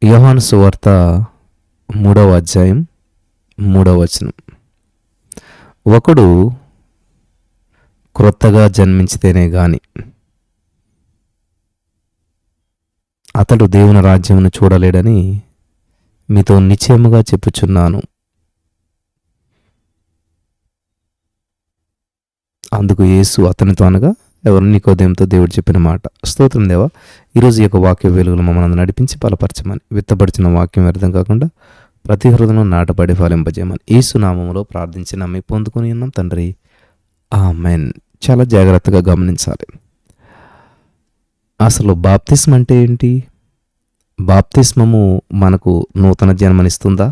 యోహాను సువార్త 3వ అధ్యాయం 3వ వచనం. ఒకడు క్రొత్తగా జన్మించితేనే గాని అతడు దేవుని రాజ్యమును చూడలేడని మీతో నిశ్చయముగా చెప్పుచున్నాను. అందుకు యేసు అతనితో అనగా ఎవరు? నికోదేముతో దేవుడు చెప్పిన మాట. స్తోత్రం దేవా, ఈరోజు ఈ యొక్క వాక్య వెలుగులు మమ్మల్ని నడిపించి బలపరచమని, విత్తపడిచిన వాక్యం వ్యర్థం కాకుండా ప్రతి హృదయంలో నాటపడి ఫలింపజేయమని యేసు నామములో ప్రార్థించి నమ్మి పొందుకొని ఉన్నాం తండ్రి, ఆమెన్. చాలా జాగ్రత్తగా గమనించాలి. అసలు బాప్తిస్మం అంటే ఏంటి? బాప్తిస్మము మనకు నూతన జన్మనిస్తుందా?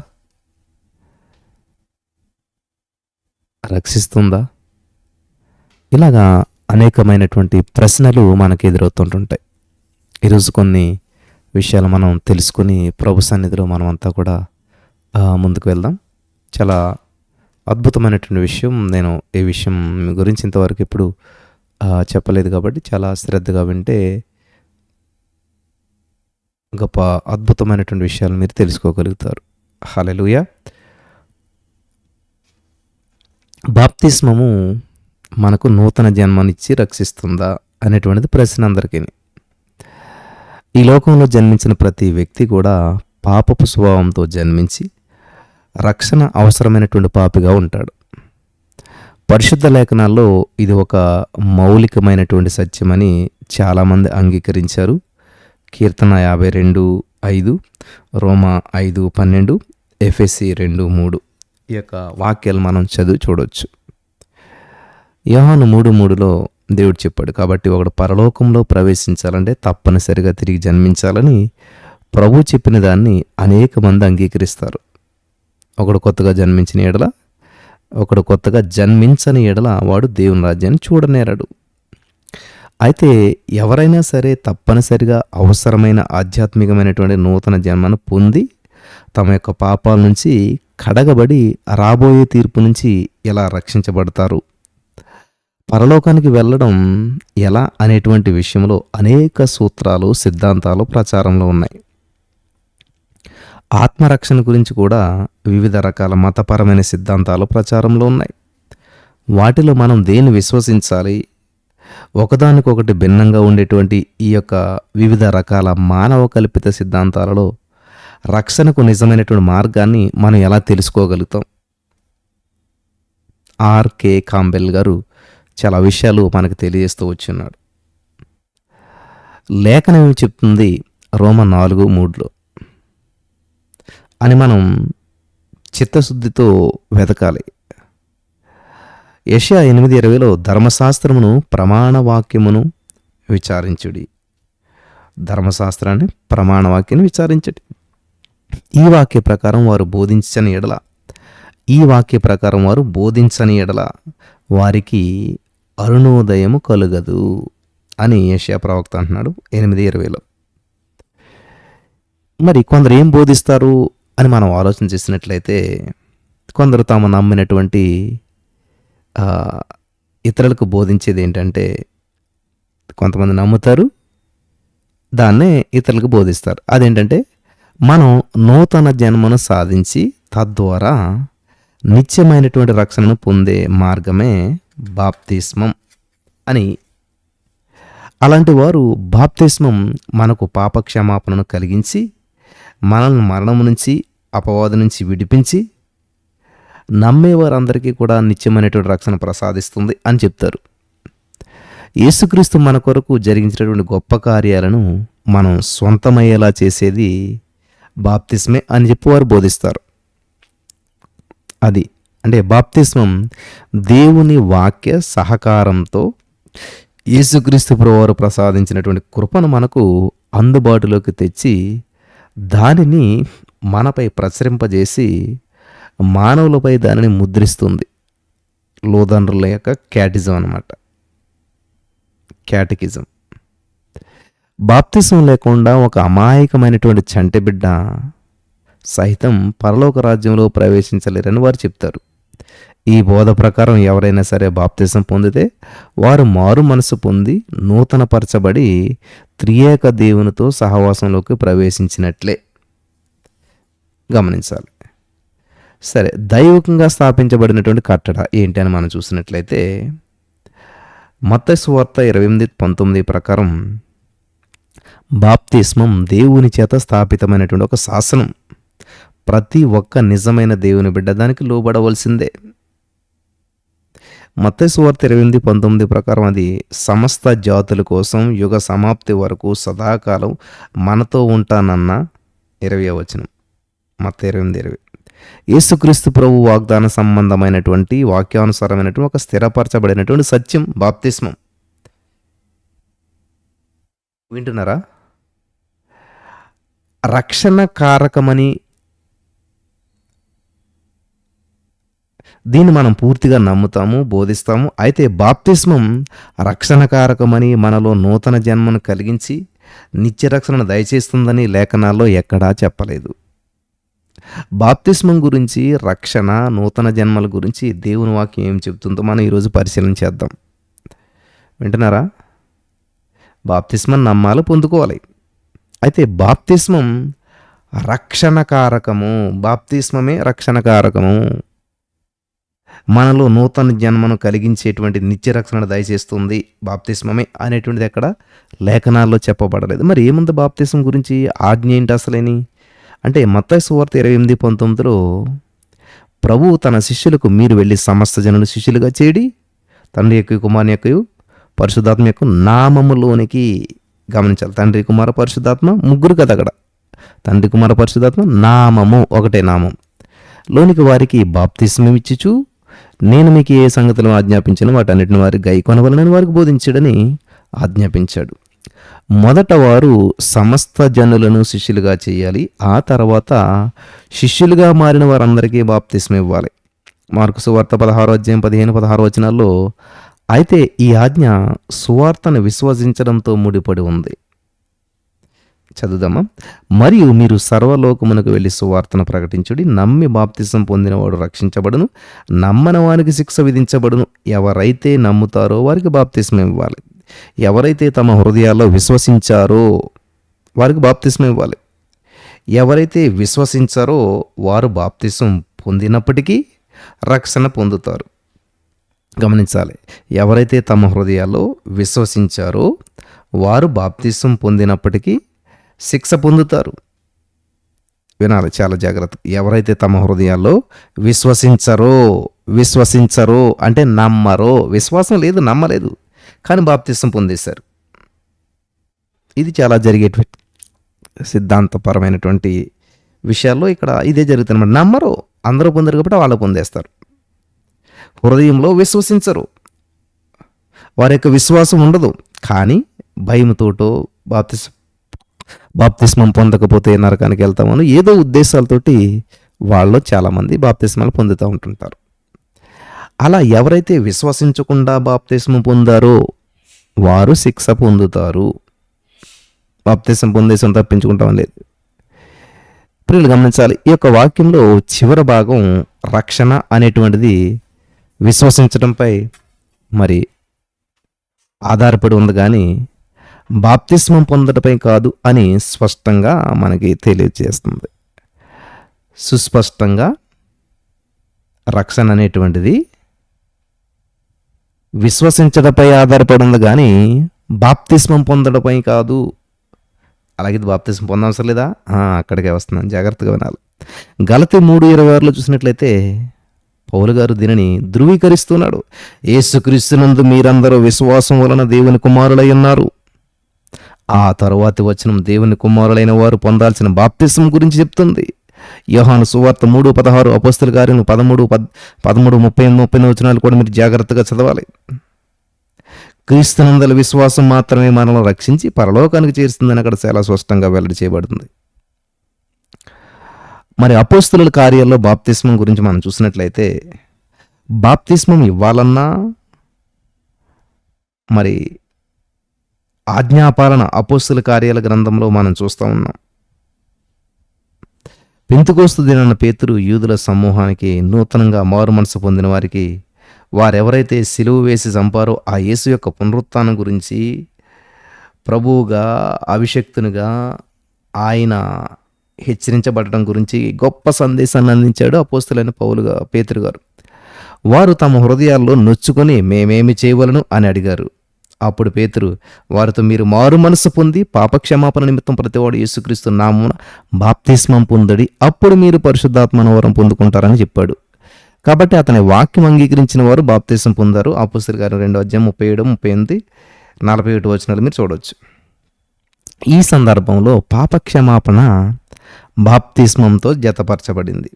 రక్షిస్తుందా? ఇలాగా అనేకమైనటువంటి ప్రశ్నలు మనకు ఎదురవుతుంటుంటాయి. ఈరోజు కొన్ని విషయాలు మనం తెలుసుకుని ప్రభు సన్నిధిలో మనమంతా కూడా ముందుకు వెళ్దాం. చాలా అద్భుతమైనటువంటి విషయం. నేను ఈ విషయం గురించి ఇంతవరకు ఎప్పుడు చెప్పలేదు కాబట్టి చాలా శ్రద్ధగా వింటే గొప్ప అద్భుతమైనటువంటి విషయాలు మీరు తెలుసుకోగలుగుతారు. హల్లెలూయా. బాప్తిస్మము మనకు నూతన జన్మనిచ్చి రక్షిస్తుందా అనేటువంటిది ప్రశ్న అందరికీ. ఈ లోకంలో జన్మించిన ప్రతి వ్యక్తి కూడా పాపపు స్వభావంతో జన్మించి రక్షణ అవసరమైనటువంటి పాపిగా ఉంటాడు. పరిశుద్ధ లేఖనాల్లో ఇది ఒక మౌలికమైనటువంటి సత్యమని చాలామంది అంగీకరించారు. కీర్తన 52:5, రోమా 5:12, ఎఫెసీ 2:3 ఈ యొక్క వాక్యాలు మనం చదివి చూడవచ్చు. యోహాను 3:3లో దేవుడు చెప్పాడు, కాబట్టి ఒకడు పరలోకంలో ప్రవేశించాలంటే తప్పనిసరిగా తిరిగి జన్మించాలని ప్రభు చెప్పిన దాన్ని అనేక మంది అంగీకరిస్తారు. ఒకడు కొత్తగా జన్మించిన ఎడల, ఒకడు కొత్తగా జన్మించని ఎడల వాడు దేవుని రాజ్యాన్ని చూడనేరడు. అయితే ఎవరైనా సరే తప్పనిసరిగా అవసరమైన ఆధ్యాత్మికమైనటువంటి నూతన జన్మను పొంది తమ యొక్క పాపాల నుంచి కడగబడి రాబోయే తీర్పు నుంచి ఎలా రక్షించబడతారు, పరలోకానికి వెళ్ళడం ఎలా అనేటువంటి విషయంలో అనేక సూత్రాలు, సిద్ధాంతాలు ప్రచారంలో ఉన్నాయి. ఆత్మరక్షణ గురించి కూడా వివిధ రకాల మతపరమైన సిద్ధాంతాలు ప్రచారంలో ఉన్నాయి. వాటిలో మనం దేన్ని విశ్వసించాలి? ఒకదానికొకటి భిన్నంగా ఉండేటువంటి ఈ యొక్క వివిధ రకాల మానవ కల్పిత సిద్ధాంతాలలో రక్షణకు నిజమైనటువంటి మార్గాన్ని మనం ఎలా తెలుసుకోగలుగుతాం? ఆర్కే కాంబెల్ గారు చాలా విషయాలు మనకు తెలియజేస్తూ వచ్చున్నాడు. లేఖనం ఏమి చెప్తుంది? రోమా 4:3లో అని మనం చిత్తశుద్ధితో వెతకాలి. యెషయా 8:20లో ధర్మశాస్త్రమును ప్రమాణవాక్యమును విచారించుడి. ధర్మశాస్త్రాన్ని ప్రమాణవాక్యాన్ని విచారించడి. ఈ వాక్య ప్రకారం వారు బోధించని ఎడల, ఈ వాక్య ప్రకారం వారు బోధించని ఎడల వారికి అరుణోదయము కలుగదు అని యెషయా ప్రవక్త అంటున్నాడు 8:20లో. మరి కొందరు ఏం బోధిస్తారు అని మనం ఆలోచన చేసినట్లయితే, కొందరు తాము నమ్మినటువంటి ఇతరులకు బోధించేది ఏంటంటే, కొంతమంది నమ్ముతారు, దాన్నే ఇతరులకు బోధిస్తారు. అదేంటంటే, మనం నూతన జన్మను సాధించి తద్వారా నిత్యమైనటువంటి రక్షణను పొందే మార్గమే బాప్తిస్మం అని. అలాంటి వారు బాప్తిస్మం మనకు పాపక్షమాపణను కలిగించి మనల్ని మరణం నుంచి, అపవాదు నుంచి విడిపించి నమ్మేవారందరికీ కూడా నిత్యమైనటువంటి రక్షణ ప్రసాదిస్తుంది అని చెప్తారు. యేసుక్రీస్తు మన కొరకు జరిగించినటువంటి గొప్ప కార్యాలను మనం సొంతమయ్యేలా చేసేది బాప్తిస్మే అని చెప్పి వారు బోధిస్తారు. అది అంటే బాప్తిస్మం దేవుని వాక్య సహకారంతో యేసుక్రీస్తు ప్రభువారు ప్రసాదించినటువంటి కృపను మనకు అందుబాటులోకి తెచ్చి దానిని మనపై ప్రసరింపజేసి మానవులపై దానిని ముద్రిస్తుంది. లోదన్రుల యొక్క క్యాటిజం అన్నమాట, క్యాటకిజం. బాప్తిసం లేకుండా ఒక అమాయకమైనటువంటి చంటి బిడ్డ సైతం పరలోక రాజ్యంలో ప్రవేశించలేరని వారు చెప్తారు. ఈ బోధ ప్రకారం ఎవరైనా సరే బాప్తిసం పొందితే వారు మారు మనసు పొంది నూతనపరచబడి త్రియేక దేవునితో సహవాసంలోకి ప్రవేశించినట్లే. గమనించాలి. సరే, దైవికంగా స్థాపించబడినటువంటి కట్టడ ఏంటి అని మనం చూసినట్లయితే మత్తయి సువార్త 28:19 ప్రకారం బాప్తిస్మం దేవుని చేత స్థాపితమైనటువంటి ఒక శాసనం. ప్రతి ఒక్క నిజమైన దేవుని బిడ్డ దానికి లోబడవలసిందే. మత్తయి సువార్త 28:19 ప్రకారం అది సమస్త జాతుల కోసం యుగ సమాప్తి వరకు సదాకాలం మనతో ఉంటానన్న 20వ వచనం. మత్తయి 28:20. యేసుక్రీస్తు ప్రభు వాగ్దాన సంబంధమైనటువంటి వాక్యానుసారమైనటువంటి ఒక స్థిరపరచబడినటువంటి సత్యం బాప్తిస్మం. వింటున్నారా? రక్షణ కారకమని దీన్ని మనం పూర్తిగా నమ్ముతాము, బోధిస్తాము. అయితే బాప్తిస్మం రక్షణ కారకమని, మనలో నూతన జన్మను కలిగించి నిత్య రక్షణను దయచేస్తుందని లేఖనాల్లో ఎక్కడా చెప్పలేదు. బాప్తిస్మం గురించి, రక్షణ, నూతన జన్మల గురించి దేవుని వాక్యం ఏం చెబుతుందో మనం ఈరోజు పరిశీలన చేద్దాం. వింటున్నారా? బాప్తిస్మం నమ్మాలి, పొందుకోవాలి. అయితే బాప్తిస్మం రక్షణ కారకము. బాప్తిస్మమే రక్షణ కారకము. మనలో నూతన జన్మను కలిగించేటువంటి నిత్య రక్షణ దయచేస్తుంది బాప్తిస్మమే అనేటువంటిది ఎక్కడ లేఖనాల్లో చెప్పబడలేదు. మరి ఏముంది బాప్తిస్మం గురించి? ఆజ్ఞ ఏంటి అసలేని అంటే మత్తయి సువార్త 28:19లో ప్రభువు తన శిష్యులకు మీరు వెళ్ళి సమస్త జనులు శిష్యులుగా చేడి తండ్రి యొక్క, కుమారుని యొక్క, పరిశుద్ధాత్మ యొక్క నామములోనికి. గమనించాలి, తండ్రి, కుమార, పరిశుద్ధాత్మ ముగ్గురు కదా అక్కడ. తండ్రి, కుమార, పరిశుద్ధాత్మ నామము, ఒకటే నామం లోనికి వారికి బాప్తిస్మం ఇచ్చిచు నేను మీకు ఏ సంగతులను ఆజ్ఞాపించిన వాటన్నిటిని వారికి గైకొనవలనని వారికి బోధించాడని ఆజ్ఞాపించాడు. మొదట వారు సమస్త జనులను శిష్యులుగా చేయాలి. ఆ తర్వాత శిష్యులుగా మారిన వారందరికీ బాప్తిస్మం ఇవ్వాలి. మార్కు సువార్త 16:15-16 వచనాల్లో అయితే ఈ ఆజ్ఞ సువార్తను విశ్వసించడంతో ముడిపడి ఉంది. చదువుదామా? మరియు మీరు సర్వలోకమునకు వెళ్ళి సువార్తను ప్రకటించుడి. నమ్మి బాప్తిసం పొందినవాడు రక్షించబడును, నమ్మని వానికి శిక్ష విధించబడును. ఎవరైతే నమ్ముతారో వారికి బాప్తిస్మం ఇవ్వాలి. ఎవరైతే తమ హృదయాల్లో విశ్వసించారో వారికి బాప్తిస్మం ఇవ్వాలి. ఎవరైతే విశ్వసించారో వారు బాప్తిసం పొందినప్పటికీ రక్షణ పొందుతారు. గమనించాలి, ఎవరైతే తమ హృదయాల్లో విశ్వసించారో వారు బాప్తిసం పొందినప్పటికీ శిక్ష పొందుతారు. వినాలి చాలా జాగ్రత్త. ఎవరైతే తమ హృదయాల్లో విశ్వసించరో అంటే నమ్మరో, విశ్వాసం లేదు, నమ్మలేదు, కానీ బాప్తిసం పొందేశారు. ఇది చాలా జరిగేటువంటి సిద్ధాంతపరమైనటువంటి విషయాల్లో ఇక్కడ ఇదే జరుగుతుంది. నమ్మరు, అందరూ పొందారు కాబట్టి వాళ్ళు పొందేస్తారు. హృదయంలో విశ్వసించరు, వారి యొక్క విశ్వాసం ఉండదు, కానీ భయంతోటో బాప్తిస్మం పొందకపోతే నరకానికి వెళ్తామని ఏదో ఉద్దేశాలతోటి వాళ్ళు చాలామంది బాప్తిస్మాలు పొందుతూ ఉంటుంటారు. అలా ఎవరైతే విశ్వసించకుండా బాప్తిస్మం పొందారో వారు శిక్ష పొందుతారు. బాప్తిస్మం పొందేసం తప్పించుకుంటాం లేదు. ప్రియులు గమనించాలి, ఈ యొక్క వాక్యంలో చివరి భాగం రక్షణ అనేటువంటిది విశ్వసించడంపై మరి ఆధారపడి ఉంది, కానీ బాప్తిస్మం పొందటపై కాదు అని స్పష్టంగా మనకి తెలియజేస్తుంది. సుస్పష్టంగా రక్షణ అనేటువంటిది విశ్వసించడంపై ఆధారపడి ఉంది, కానీ బాప్తిస్మం పొందడంపై కాదు. అలాగే బాప్తిస్మం పొందవసరం లేదా? అక్కడికే వస్తున్నాను, జాగ్రత్తగా వినాలి. గలతీ 3:26లో చూసినట్లయితే పౌలు గారు దీనిని ధృవీకరిస్తున్నాడు. యేసుక్రీస్తునందు మీరందరూ విశ్వాసం వలన దేవుని కుమారులై ఉన్నారు. ఆ తరువాతి వచనం దేవుని కుమారులైన వారు పొందాల్సిన బాప్తిస్మం గురించి చెప్తుంది. యోహాను సువార్త 3:16, అపోస్తలుల కార్యములు 13:30 వచనాలు కూడా మీరు జాగ్రత్తగా చదవాలి. క్రీస్తునందల విశ్వాసం మాత్రమే మనల్ని రక్షించి పరలోకానికి చేరుస్తుందని అక్కడ చాలా స్పష్టంగా వెల్లడి చేయబడుతుంది. మరి అపోస్తలుల కార్యాల్లో బాప్తిస్మం గురించి మనం చూసినట్లయితే బాప్తిస్మం ఇవ్వాలన్నా మరి ఆజ్ఞాపాలన అపోస్తలుల కార్యాల గ్రంథంలో మనం చూస్తూ ఉన్నాం. పెంతెకోస్తు దినాన పేతురు యూదుల సమూహానికి, నూతనంగా మారు మనసు పొందిన వారికి, వారెవరైతే సిలువ వేసి చంపారో ఆ యేసు యొక్క పునరుత్థానం గురించి, ప్రభువుగా, అభిషక్తునిగా ఆయన హెచ్చరించబడటం గురించి గొప్ప సందేశాన్ని అందించాడు అపోస్తలుడైన పేతురు గారు. వారు తమ హృదయాల్లో నొచ్చుకొని మేమేమి చేయవలను అని అడిగారు. అప్పుడు పేతురు వారితో, మీరు మారు మనసు పొంది పాపక్షమాపణ నిమిత్తం ప్రతివాడు యేసుక్రీస్తు నామమున బాప్తిస్మం పొందడి, అప్పుడు మీరు పరిశుద్ధాత్మ వరం పొందుకుంటారని చెప్పాడు. కాబట్టి అతని వాక్యం అంగీకరించిన వారు బాప్తిస్మం పొందారు. అపోస్తలుల కార్యం 2:37, 38, 41 వచనాలు మీరు చూడవచ్చు. ఈ సందర్భంలో పాపక్షమాపణ బాప్తిస్మంతో జతపరచబడింది.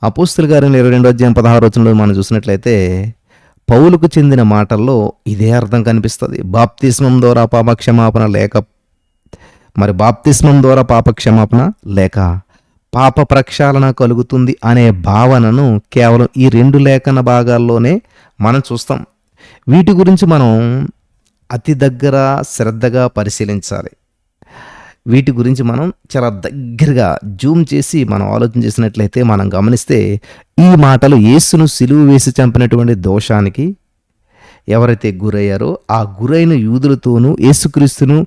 అపోస్తలుల కార్యం 22:16 వచనంలో మనం చూసినట్లయితే పౌలుకు చెందిన మాటల్లో ఇదే అర్థం కనిపిస్తుంది. బాప్తిస్మం ద్వారా పాపక్షమాపణ లేక పాప ప్రక్షాళన కలుగుతుంది అనే భావనను కేవలం ఈ 2 లేఖన భాగాల్లోనే మనం చూస్తాం. వీటి గురించి మనం అతి దగ్గర శ్రద్ధగా పరిశీలించాలి. వీటి గురించి మనం చాలా దగ్గరగా జూమ్ చేసి మనం ఆలోచన చేసినట్లయితే మనం గమనిస్తే ఈ మాటలు యేసును సిలువ వేసి చంపినటువంటి దోషానికి ఎవరైతే గురయ్యారో ఆ గురైన యూదులతోనూ యేసుక్రీస్తును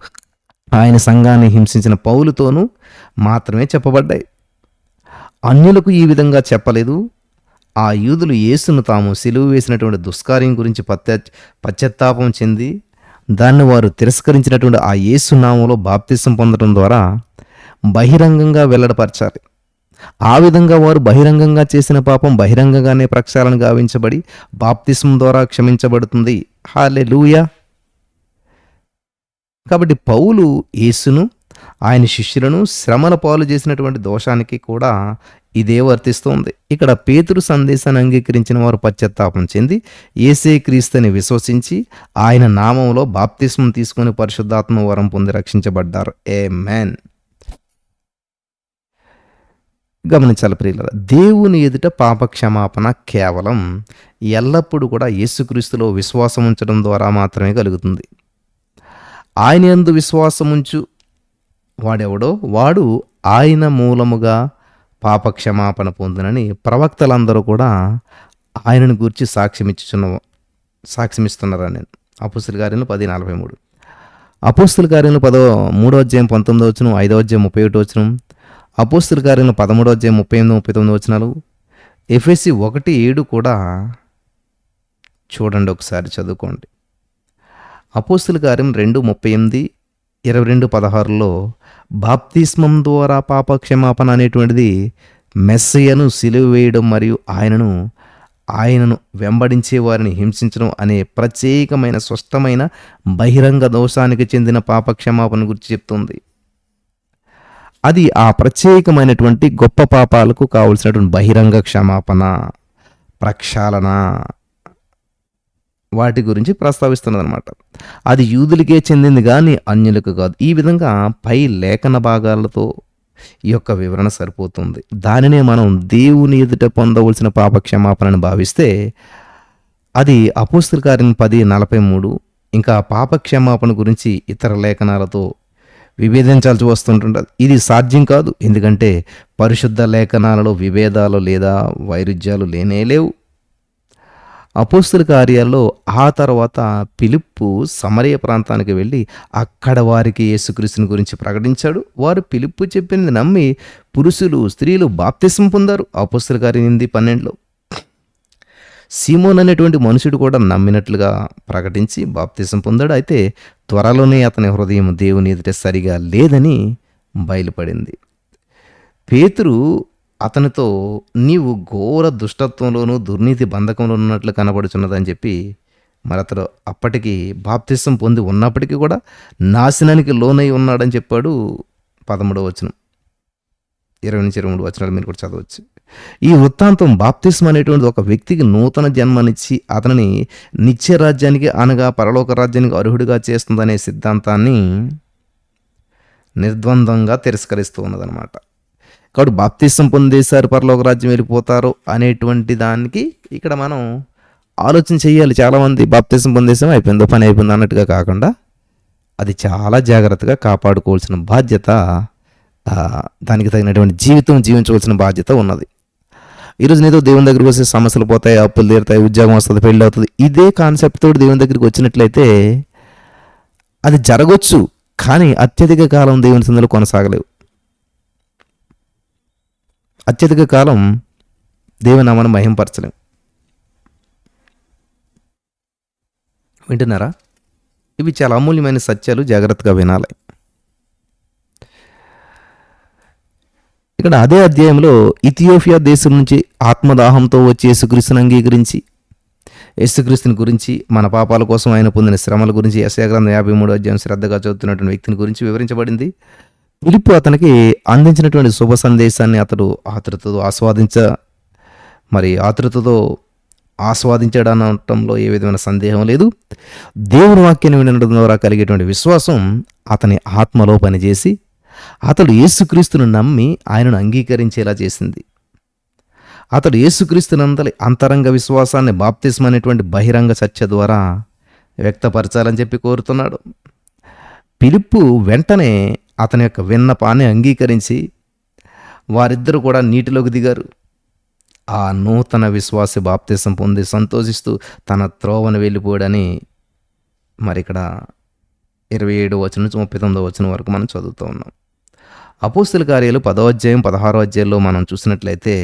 ఆయన సంఘాన్ని హింసించిన పౌలుతోనూ మాత్రమే చెప్పబడ్డాయి. అన్యులకు ఈ విధంగా చెప్పలేదు. ఆ యూదులు యేసును తాము సిలువ వేసినటువంటి దుష్కార్యం గురించి పశ్చాత్తాపం చెంది దాన్ని వారు తిరస్కరించినటువంటి ఆ యేసు నామంలో బాప్తిసం పొందడం ద్వారా బహిరంగంగా వెల్లడపరచాలి. ఆ విధంగా వారు బహిరంగంగా చేసిన పాపం బహిరంగంగానే ప్రక్షాళన గావించబడి బాప్తిసం ద్వారా క్షమించబడుతుంది. హల్లెలూయా. కాబట్టి పౌలు యేసును ఆయన శిష్యులను శ్రమల పాలు చేసినటువంటి దోషానికి కూడా ఇదే వర్తిస్తోంది. ఇక్కడ పేతురు సందేశాన్ని అంగీకరించిన వారు పశ్చాత్తాపం చెంది యేసే క్రీస్తుని విశ్వసించి ఆయన నామంలో బాప్తిస్మం తీసుకుని పరిశుద్ధాత్మ వరం పొంది రక్షించబడ్డారు. ఆమేన్. గమనించాలి ప్రియులారా, దేవుని ఎదుట పాపక్షమాపణ కేవలం ఎల్లప్పుడూ కూడా యేసుక్రీస్తులో విశ్వాసం ఉంచడం ద్వారా మాత్రమే కలుగుతుంది. ఆయన యందు విశ్వాసముంచు వాడెవడో వాడు ఆయన మూలముగా పాపక్షమాపణ పొందునని ప్రవక్తలందరూ కూడా ఆయనను గూర్చి సాక్ష్యమిస్తున్నారని నేను. అపోస్తలుల కార్యాలు 10:43, అపోస్తలుల కార్యాలు 3:19, 5:31, అపోస్తలుల కార్యాలు 13:38, 39 వచనాలు, ఎఫెసీ 1:7 కూడా చూడండి, ఒకసారి చదువుకోండి. అపోస్తలుల కార్యం 2:38, 22:16లో బాప్తిస్మం ద్వారా పాపక్షమాపణ అనేటువంటిది మెస్సయ్యను సిలువ వేయడం మరియు ఆయనను వెంబడించే వారిని హింసించడం అనే ప్రత్యేకమైన స్పష్టమైన బహిరంగ దోషానికి చెందిన పాపక్షమాపణ గురించి చెప్తుంది. అది ఆ ప్రత్యేకమైనటువంటి గొప్ప పాపాలకు కావలసినటువంటి బహిరంగ క్షమాపణ, ప్రక్షాళన, వాటి గురించి ప్రస్తావిస్తున్నది అనమాట. అది యూదులకే చెందింది కానీ అన్యులకు కాదు. ఈ విధంగా పై లేఖన భాగాలతో ఈ యొక్క వివరణ సరిపోతుంది. దానినే మనం దేవుని ఎదుట పొందవలసిన పాపక్షమాపణను భావిస్తే అది అపోస్తలుల కార్యం 10:43 ఇంకా పాపక్షమాపణ గురించి ఇతర లేఖనాలతో విభేదించాల్సి వస్తుంటుంటుంది. ఇది సాధ్యం కాదు, ఎందుకంటే పరిశుద్ధ లేఖనాలలో విభేదాలు లేదా వైరుధ్యాలు లేనేలేవు. అపోస్తలుల కార్యాల్లో ఆ తర్వాత ఫిలిప్పు సమరయ ప్రాంతానికి వెళ్ళి అక్కడ వారికి యేసుక్రీస్తుని గురించి ప్రకటించాడు. వారు ఫిలిప్పు చెప్పింది నమ్మి పురుషులు స్త్రీలు బాప్తిస్మం పొందారు. అపోస్తలుల కార్యం 8:12లో సీమోన్ అనేటువంటి మనుషుడు కూడా నమ్మినట్లుగా ప్రకటించి బాప్తిస్మం పొందాడు. అయితే త్వరలోనే అతని హృదయం దేవుని ఎదుట సరిగా లేదని బయలుపడింది. పేతురు అతనితో నీవు ఘోర దుష్టత్వంలోనూ దుర్నీతి బంధకంలో ఉన్నట్లు కనబడుచున్నదని చెప్పి మరి అతడు అప్పటికి బాప్తిస్మం పొంది ఉన్నప్పటికీ కూడా నాశనానికి లోనై ఉన్నాడని చెప్పాడు. 13వ వచనం, 20-23 వచనాలు మీరు కూడా చదవచ్చు. ఈ వృత్తాంతం బాప్తిస్మం అనేటువంటి ఒక వ్యక్తికి నూతన జన్మనిచ్చి అతనిని నిత్య రాజ్యానికి అనగా పరలోక రాజ్యానికి అర్హుడిగా చేస్తుందనే సిద్ధాంతాన్ని నిర్ద్వందంగా తిరస్కరిస్తూ ఉన్నదనమాట. కాబట్టి బాప్తిస్మం పొందేశారు పరలోక రాజ్యం వెళ్ళిపోతారు అనేటువంటి దానికి ఇక్కడ మనం ఆలోచన చేయాలి. చాలామంది బాప్తిస్మం పొందేశాం అయిపోయిందో పని అయిపోయింది అన్నట్టుగా కాకుండా అది చాలా జాగ్రత్తగా కాపాడుకోవాల్సిన బాధ్యత, దానికి తగినటువంటి జీవితం జీవించవలసిన బాధ్యత ఉన్నది. ఈరోజు నీతో దేవుని దగ్గరికి వస్తే సమస్యలు పోతాయి, అప్పులు తీరుతాయి, ఉద్యోగం వస్తుంది, పెళ్ళి అవుతుంది, ఇదే కాన్సెప్ట్ తోటి దేవుని దగ్గరికి వచ్చినట్లయితే అది జరగవచ్చు. కానీ అత్యధిక కాలం దేవుని సందులో కొనసాగలేవు. అత్యధిక కాలం దేవుని నామాన్ని మహింపరచలేం. వింటున్నారా? ఇవి చాలా అమూల్యమైన సత్యాలు, జాగ్రత్తగా వినాలి. ఇక్కడ అదే అధ్యాయంలో ఇథియోపియా దేశం నుంచి ఆత్మదాహంతో వచ్చి యేసుక్రీస్తుని అంగీకరించి, యేసుక్రీస్తుని గురించి, మన పాపాల కోసం ఆయన పొందిన శ్రమల గురించి యెషయా గ్రంథం 53వ అధ్యాయం శ్రద్ధగా చదువుతున్నటువంటి వ్యక్తిని గురించి వివరించబడింది. ఫిలిప్పు అతనికి అందించినటువంటి శుభ సందేశాన్ని అతడు ఆతృతతో ఆస్వాదించాడనటంలో ఏ విధమైన సందేహం లేదు. దేవుని వాక్యాన్ని వినడం ద్వారా కలిగేటువంటి విశ్వాసం అతని ఆత్మలో పనిచేసి అతడు యేసుక్రీస్తును నమ్మి ఆయనను అంగీకరించేలా చేసింది. అతడు యేసుక్రీస్తునందలి అంతరంగ విశ్వాసాన్ని బాప్తిస్మం అనేటువంటి బహిరంగ సత్య ద్వారా వ్యక్తపరచాలని చెప్పి కోరుతున్నాడు. ఫిలిప్పు వెంటనే అతని యొక్క విన్నపాన్ని అంగీకరించి వారిద్దరూ కూడా నీటిలోకి దిగారు. ఆ నూతన విశ్వాసి బాప్తిసం పొంది సంతోషిస్తూ తన త్రోవను వెళ్ళిపోయాడని మరి ఇక్కడ 27వ వచనం నుంచి 39వ వచనం వరకు మనం చదువుతూ ఉన్నాం. అపోస్తల కార్యాలు 10వ అధ్యాయం 16వ అధ్యాయంలో మనం చూసినట్లయితే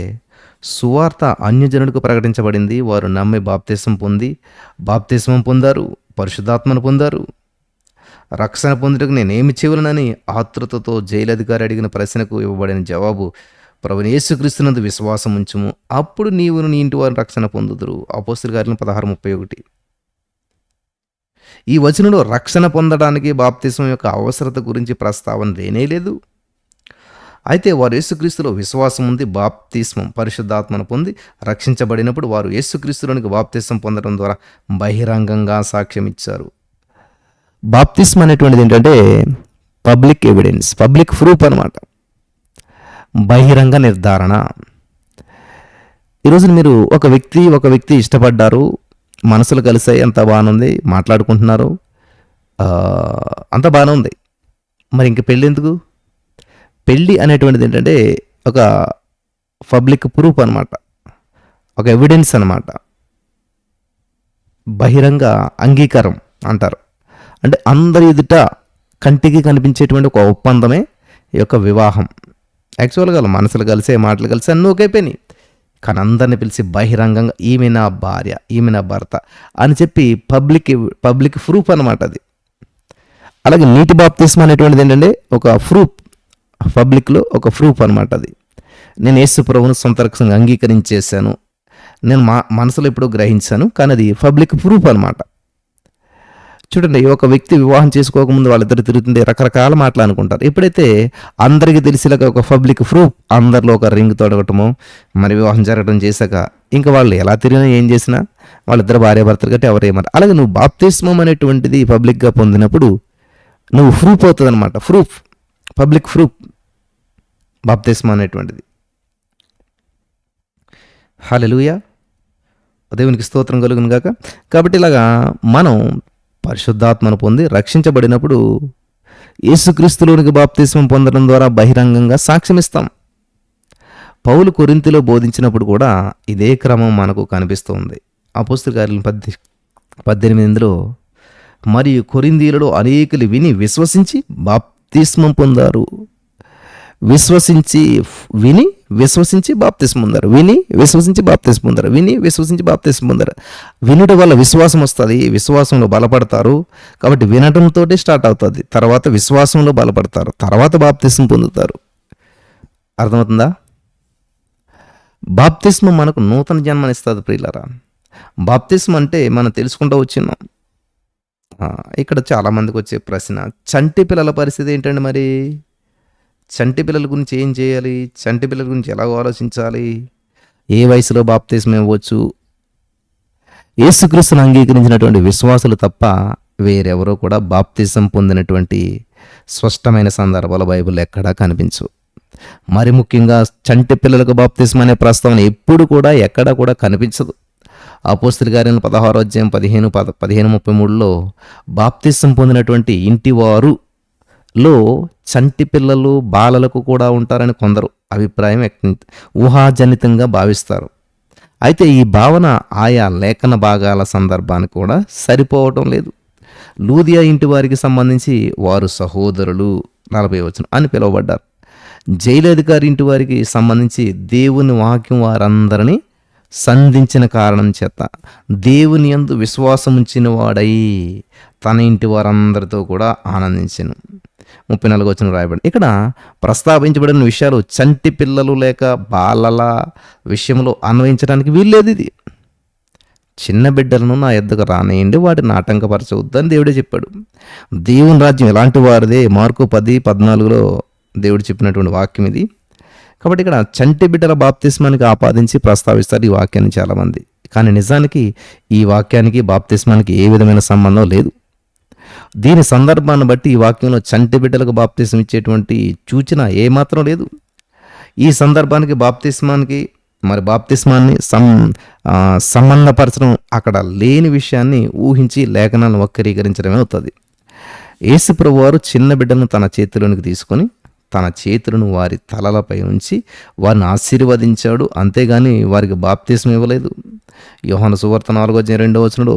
సువార్త అన్యజనులకు ప్రకటించబడింది. వారు నమ్మి బాప్తిస్మం పొందారు, పరిశుద్ధాత్మను పొందారు. రక్షణ పొందుటకు నేనేమి చేయవలనని ఆతృతతో జైలు అధికారి అడిగిన ప్రశ్నకు ఇవ్వబడిన జవాబు, ప్రభువైన యేసుక్రీస్తునందు విశ్వాసం ఉంచుము, అప్పుడు నీవును నీ ఇంటి వారిని రక్షణ పొందుదురు. అపోస్తల కార్యాలు 16:31. ఈ వచనంలో రక్షణ పొందడానికి బాప్తిస్మం యొక్క అవసరత గురించి ప్రస్తావన లేనేలేదు. అయితే వారు యేసుక్రీస్తులో విశ్వాసం ఉంది, బాప్తిస్మం పరిశుద్ధాత్మను పొంది రక్షించబడినప్పుడు వారు యేసుక్రీస్తులోనికి బాప్తిస్మం పొందడం ద్వారా బహిరంగంగా సాక్ష్యం ఇచ్చారు. బాప్తిస్మం అనేటువంటిది ఏంటంటే పబ్లిక్ ఎవిడెన్స్, పబ్లిక్ ప్రూఫ్ అన్నమాట, బహిరంగ నిర్ధారణ. ఈరోజు మీరు ఒక వ్యక్తి ఇష్టపడ్డారు, మనసులు కలిసాయి, అంత బాగానుంది, మాట్లాడుకుంటున్నారు, అంత బాగానే ఉంది. మరి ఇంక పెళ్ళి ఎందుకు? పెళ్ళి అనేటువంటిది ఏంటంటే ఒక పబ్లిక్ ప్రూఫ్ అనమాట, ఒక ఎవిడెన్స్ అనమాట, బహిరంగ అంగీకారం అంటారు. అంటే అందరి ఎదుట కంటికి కనిపించేటువంటి ఒక ఒప్పందమే ఈ యొక్క వివాహం. యాక్చువల్గా మనసులు కలిసే, మాటలు కలిసి అన్నీ ఒకేపోయినాయి. కానీ అందరిని పిలిచి బహిరంగంగా ఈమె నా భార్య, ఈమె నా భర్త అని చెప్పి పబ్లిక్ ప్రూఫ్ అనమాట అది. అలాగే నీటి బాప్తిస్మం అనేటువంటిది ఏంటంటే ఒక ప్రూఫ్, పబ్లిక్లో ఒక ప్రూఫ్ అనమాట అది. నేను యేసు ప్రభువును సొంత రక్షణగా అంగీకరించేశాను, నేను మనసులో ఎప్పుడో గ్రహించాను, కానీ అది పబ్లిక్ ప్రూఫ్ అనమాట. చూడండి, ఒక వ్యక్తి వివాహం చేసుకోకముందు వాళ్ళిద్దరు తిరుగుతుంటే రకరకాల మాటలు అనుకుంటారు. ఎప్పుడైతే అందరికీ తెలిసేలాగా ఒక పబ్లిక్ ప్రూఫ్, అందరిలో ఒక రింగ్ తొడగటము, మరి వివాహం జరగడం చేశాక ఇంకా వాళ్ళు ఎలా తిరిగినా ఏం చేసినా వాళ్ళిద్దరు భార్య భర్తలు గట్టి ఎవరేమన్నారు. అలాగే నువ్వు బాప్తిస్మం అనేటువంటిది పబ్లిక్గా పొందినప్పుడు నువ్వు ప్రూఫ్ అవుతుంది అనమాట. పబ్లిక్ ప్రూఫ్ బాప్తిస్మం అనేటువంటిది. హల్లెలూయా, దేవునికి స్తోత్రం కలుగును గాక. కాబట్టి ఇలాగా మనం పరిశుద్ధాత్మను పొంది రక్షించబడినప్పుడు యేసుక్రీస్తులోనికి బాప్తిస్మం పొందడం ద్వారా బహిరంగంగా సాక్ష్యమిస్తాం. పౌలు కొరింథీలో బోధించినప్పుడు కూడా ఇదే క్రమం మనకు కనిపిస్తుంది. అపోస్తల కార్యాలు 18:8 మరియు కొరింథీయులలో అనేకులు విని విశ్వసించి బాప్తిస్మం పొందారు. విశ్వసించి బాప్తిస్మం పొందారు. వినుట వల్ల విశ్వాసం వస్తుంది, విశ్వాసంలో బలపడతారు. కాబట్టి వినటంతో స్టార్ట్ అవుతుంది, తర్వాత విశ్వాసంలో బలపడతారు, తర్వాత బాప్తిస్మం పొందుతారు. అర్థమవుతుందా? బాప్తిస్మం మనకు నూతన జన్మనిస్తుంది ప్రియులారా. బాప్తిస్మం అంటే మనం తెలుసుకుంటూ వచ్చినాం. ఇక్కడ చాలామందికి వచ్చే ప్రశ్న, చంటి పిల్లల పరిస్థితి ఏంటండి? మరి చంటి పిల్లల గురించి ఏం చేయాలి? చంటి పిల్లల గురించి ఎలా ఆలోచించాలి? ఏ వయసులో బాప్తిస్మం ఇవ్వచ్చు? యేసుక్రీస్తును అంగీకరించినటువంటి విశ్వాసులు తప్ప వేరెవరో కూడా బాప్తిస్మం పొందినటువంటి స్పష్టమైన సందర్భాలు బైబిల్ ఎక్కడా కనిపించవు. మరి ముఖ్యంగా చంటి పిల్లలకు బాప్తిస్మం అనే ప్రస్తావన ఎప్పుడు కూడా ఎక్కడా కూడా కనిపించదు. అపోస్తల కార్యాలు 16వ అధ్యాయం 15:33 బాప్తిస్మం పొందినటువంటి ఇంటివారులో చంటి పిల్లలు, బాలలకు కూడా ఉంటారని కొందరు అభిప్రాయం ఊహాజనితంగా భావిస్తారు. అయితే ఈ భావన ఆయా లేఖన భాగాల సందర్భానికి కూడా సరిపోవటం లేదు. లూదియా ఇంటి వారికి సంబంధించి వారు సహోదరులు 40వ వచనం అని పిలువబడ్డారు. జైలు అధికారి ఇంటి వారికి సంబంధించి దేవుని వాక్యం వారందరినీ సంధించిన కారణం చేత దేవుని యందు విశ్వాసం ఉంచిన వాడై తన ఇంటి వారందరితో కూడా ఆనందించెను. 34 వచనం రాయబడింది. ఇక్కడ ప్రస్తావించబడిన విషయాలు చంటి పిల్లలు లేక బాలల విషయంలో అన్వయించడానికి వీల్లేదు. ఇది చిన్న బిడ్డలను నా యొద్దకు రానియండి, వాటిని ఆటంకపరచవద్దు అని దేవుడే చెప్పాడు. దేవుని రాజ్యం ఎలాంటి వారిదే మార్కు 10:14 దేవుడు చెప్పినటువంటి వాక్యం ఇది. కాబట్టి ఇక్కడ చంటి బిడ్డల బాప్తిస్మానికి ఆపాదించి ప్రస్తావిస్తారు ఈ వాక్యాన్ని చాలామంది. కానీ నిజానికి ఈ వాక్యానికి బాప్తిస్మానికి ఏ విధమైన సంబంధం లేదు. దీని సందర్భాన్ని బట్టి ఈ వాక్యంలో చంటి బిడ్డలకు బాప్తిస్మం ఇచ్చేటువంటి సూచన ఏమాత్రం లేదు. ఈ సందర్భానికి బాప్తిస్మాన్ని సంబంధపరచడం అక్కడ లేని విషయాన్ని ఊహించి లేఖనాలను వక్రీకరించడమే అవుతుంది. యేసుప్రభు వారు చిన్న బిడ్డలను తన చేతిలోనికి తీసుకొని తన చేతులను వారి తలలపై ఉంచి వారిని ఆశీర్వదించాడు. అంతేగాని వారికి బాప్తిస్మం ఇవ్వలేదు. యోహాను సువార్త 4:2